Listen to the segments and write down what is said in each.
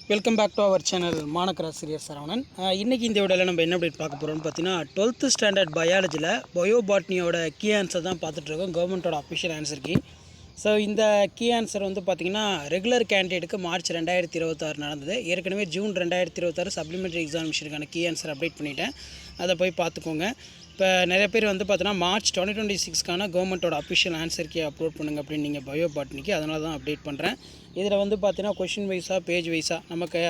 Welcome back to our channel மாணக்கர் ஆசிரியர் சரவணன். இன்றைக்கி இந்த வீடியோவில் நம்ம என்ன அப்டேட் பார்க்க போகிறோம்னு பார்த்தீங்கன்னா 12th ஸ்டாண்டர்ட் பயாலஜியில் பயோபாட்னியோட கீ ஆன்சர் தான் பார்த்துட்ருக்கோம். கவர்மெண்ட்டோட அஃபிஷியல் ஆன்சர் கீ. ஸோ இந்த கீ ஆன்சர் வந்து பார்த்திங்கன்னா ரெகுலர் கேண்டிடேட்டுக்கு மார்ச் 2026 நடந்தது. ஏற்கனவே ஜூன் 2026 சப்ளிமெண்ட்ரி எக்ஸாமினேஷனுக்கான கீ ஆன்சர் அப்டேட் பண்ணிவிட்டேன். அதை போய் பார்த்துக்கோங்க. இப்போ நிறைய பேர் வந்து பார்த்தீங்கன்னா மார்ச் 2026க்கான கவர்மெண்ட்டோட அஃபிஷியல் ஆன்சர் கீ அப்லோட் பண்ணுங்க அப்படின்னு நீங்கள் பயோபாட்னிக்கு, அதனால தான் அப்டேட் பண்ணுறேன். இதில் வந்து பார்த்தீங்கன்னா கொஷின் வைஸாக பேஜ் வைஸாக நமக்கு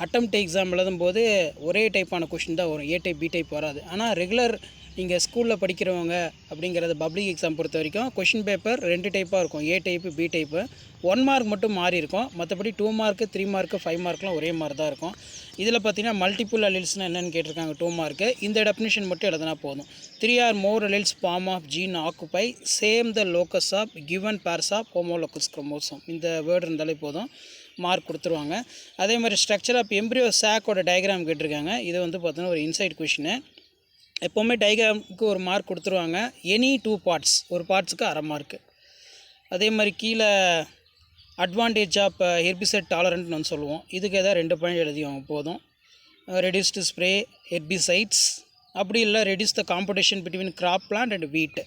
அட்டெம்ப்ட் எக்ஸாம் எழுதும்போது ஒரே டைப்பான கொஷின் தான் வரும், ஏ டைப் பி டைப் வராது. ஆனால் ரெகுலர் நீங்கள் ஸ்கூலில் படிக்கிறவங்க அப்படிங்கிறது பப்ளிக் எக்ஸாம் பொறுத்த வரைக்கும் கொஷின் பேப்பர் 2 டைப்பாக இருக்கும், ஏ டைப்பு பி டைப்பு. 1 மார்க் மட்டும் மாறி இருக்கும், மற்றபடி 2 மார்க்கு 3 மார்க்கு 5 மார்க்லாம் ஒரே மாதிரி தான் இருக்கும். இதில் பார்த்தீங்கன்னா மல்டிபிள் அலில்ஸ்னால் என்னென்னு கேட்டிருக்காங்க. 2 மார்க்கு. இந்த டெஃபினிஷன் மட்டும் எழுதினா போதும். 3 or more alleles form of gene occupy same the locus of given pairs of homologous chromosome. இந்த வேர்டு இருந்தாலே போதும், மார்க் கொடுத்துருவாங்க. அதே மாதிரி ஸ்ட்ரக்சர் ஆஃப் எம்ப்ரியோ சாக்கோட டயக்ராம் கேட்டிருக்காங்க. இது வந்து பார்த்தீங்கன்னா ஒரு இன்சைட் கொஷினு. எப்போவுமே டயக்ராமுக்கு ஒரு மார்க் கொடுத்துருவாங்க. எனி 2 பார்ட்ஸ், ஒரு பார்ட்ஸுக்கு அரை மார்க்கு. அதே மாதிரி கீழே அட்வான்டேஜ் ஆஃப் ஹெர்பிசைட் டாலரண்ட்னு வந்து சொல்லுவோம். இதுக்கு எதாவது 2 பாயிண்ட் எழுதிவாங்க போதும். ரெடியூஸ் டு ஸ்ப்ரே ஹெர்பிசைட்ஸ், அப்படி இல்லை reduce the competition between crop plant and weed.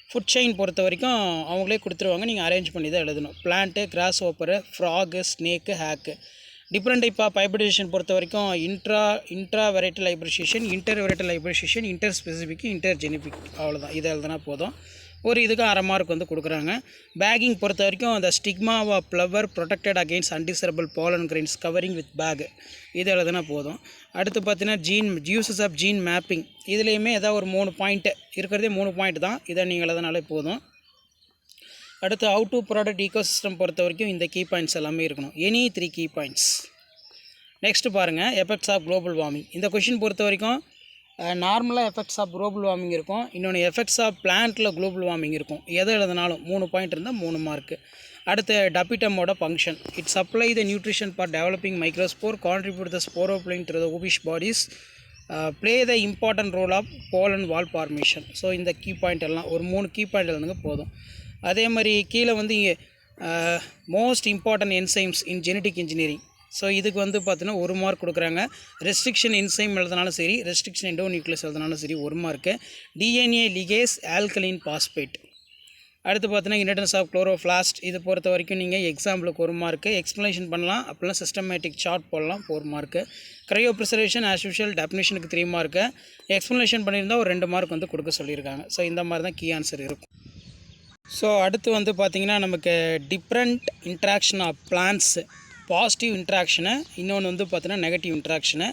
Food chain பொறுத்த வரைக்கும் அவங்களே கொடுத்துருவாங்க, நீங்கள் அரேஞ்ச் பண்ணி தான் எழுதணும். Plant, grasshopper, frog, snake, hawk. Different type of hybridization பொறுத்த வரைக்கும் intra varietal hybridization, inter varietal hybridization, inter specific, inter generic. அவ்வளோதான். இதை எழுதுனா போதும். ஒரு இதுக்கு அரை மார்க் வந்து கொடுக்குறாங்க. பேக்கிங் பொறுத்த வரைக்கும் அந்த stigma of flower protected against undesirable pollen grains covering with bag. இது எழுதுனா போதும். அடுத்து பார்த்தீங்கன்னா யூசஸ் ஆஃப் ஜீன் மேப்பிங். இதுலேயுமே ஏதாவது ஒரு 3 பாயிண்ட்டு இருக்கிறதே 3 பாயிண்ட் தான். இதை நீங்கள் எழுதினாலே போதும். அடுத்து ஹவு டு ப்ராடக்ட் ஈகோசிஸ்டம் பொறுத்த வரைக்கும் இந்த கீ பாயிண்ட்ஸ் எல்லாமே இருக்கணும். Any 3 key points. நெக்ஸ்ட்டு பாருங்கள், எஃபெக்ட்ஸ் ஆஃப் குளோபல் வார்மிங். இந்த கொஷின் பொறுத்த வரைக்கும் நார்மலாக எஃபெக்ட்ஸ் ஆஃப் குளோபல் வார்மிங் இருக்கும், இன்னொன்று எஃபெக்ட்ஸ் ஆஃப் பிளான்ட்டில் குளோபல் வார்மிங் இருக்கும். எதை எழுதினாலும் 3 பாயிண்ட் இருந்தால் 3 மார்க்கு. அடுத்து டபிட்டமோட function. It supply the nutrition for developing microspore, contribute the sporopollenin to the ubisch bodies, play the important role of pollen wall formation. So இந்த கீ பாயிண்ட் எல்லாம் ஒரு 3 கீ பாயிண்ட் எழுதுங்க போதும். அதே மாதிரி கீழே வந்து மோஸ்ட் இம்பார்ட்டன்ட் என்சைம்ஸ் இன் genetic engineering. So இதுக்கு வந்து பார்த்தீங்கன்னா 1 மார்க் கொடுக்குறாங்க. ரெஸ்ட்ரிக்ஷன் என்சைம் எழுதினாலும் சரி, ரெஸ்ட்ரிக்ஷன் எண்டோநியூக்ளியஸ் எழுதினாலும் சரி 1 mark. DNA ligase alkaline phosphate. அடுத்து பார்த்தீங்கன்னா இன்ஹெரிட்டன்ஸ் ஆஃப் குளோரோஃப்ளாஸ்ட். இது பொறுத்த வரைக்கும் நீங்கள் எக்ஸாம்பிளுக்கு 1 மார்க்கு. எக்ஸ்ப்ளனேஷன் பண்ணலாம், அப்படிலாம் சிஸ்டமேட்டிக் சார்ட் போடலாம் 4 mark. Cryopreservation as usual டெஃபினேஷனுக்கு 3 மார்க்கு. எக்ஸ்ப்ளனேஷன் பண்ணியிருந்தால் ஒரு 2 மார்க் வந்து கொடுக்க சொல்லியிருக்காங்க. ஸோ இந்த மாதிரி தான் கீ ஆன்சர் இருக்கும். ஸோ அடுத்து வந்து பார்த்திங்கன்னா நமக்கு different interaction of plants, positive interaction, இன்னொன்று வந்து பார்த்தீங்கன்னா நெகட்டிவ் இன்ட்ராக்ஷனு.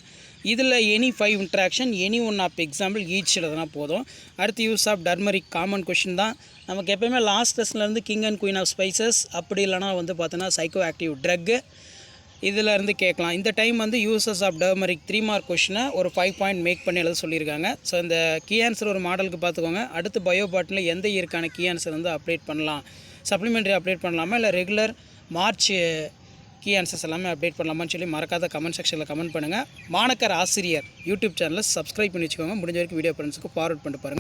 இதில் any 5 interaction, any one of example each எழுதுனா போதும். அடுத்து use of turmeric, common question தான். நமக்கு எப்போயுமே லாஸ்ட் டெஸ்ட்லேருந்து king and queen of spices, அப்படி இல்லைனா வந்து பார்த்தீங்கன்னா சைக்கோ ஆக்டிவ் ட்ரக்கு, இதில் இருந்து கேட்கலாம். இந்த டைம் வந்து யூசஸ் ஆஃப் டர்மரிக் 3 மார்க் கொஷினை ஒரு 5 பாயிண்ட் மேக் பண்ணி எழுத சொல்லியிருக்காங்க. ஸோ இந்த கீ ஆன்சர் ஒரு மாடலுக்கு பார்த்துக்கோங்க. அடுத்து பயோபாட்டில் எந்த இயற்கான கீ ஆன்சர் வந்து அப்டேட் பண்ணலாம், சப்ளிமெண்ட்ரி அப்டேட் பண்ணலாமா, இல்லை ரெகுலர் மார்ச் கீ ஆன்சர்ஸ் எல்லாமே அப்டேட் பண்ணலாமான்னு சொல்லி மறக்காத கமெண்ட் செக்ஷனில் கமெண்ட் பண்ணுங்கள். மாணக்கர் ஆசிரியர் யூடியூப் சேனலை சப்ஸ்கிரைப் பண்ணி வச்சுக்கோங்க. முடிஞ்ச வரைக்கும் வீடியோ ஃப்ரெண்ட்ஸுக்கு ஃபார்வர்ட் பண்ணிட்டு பாருங்கள்.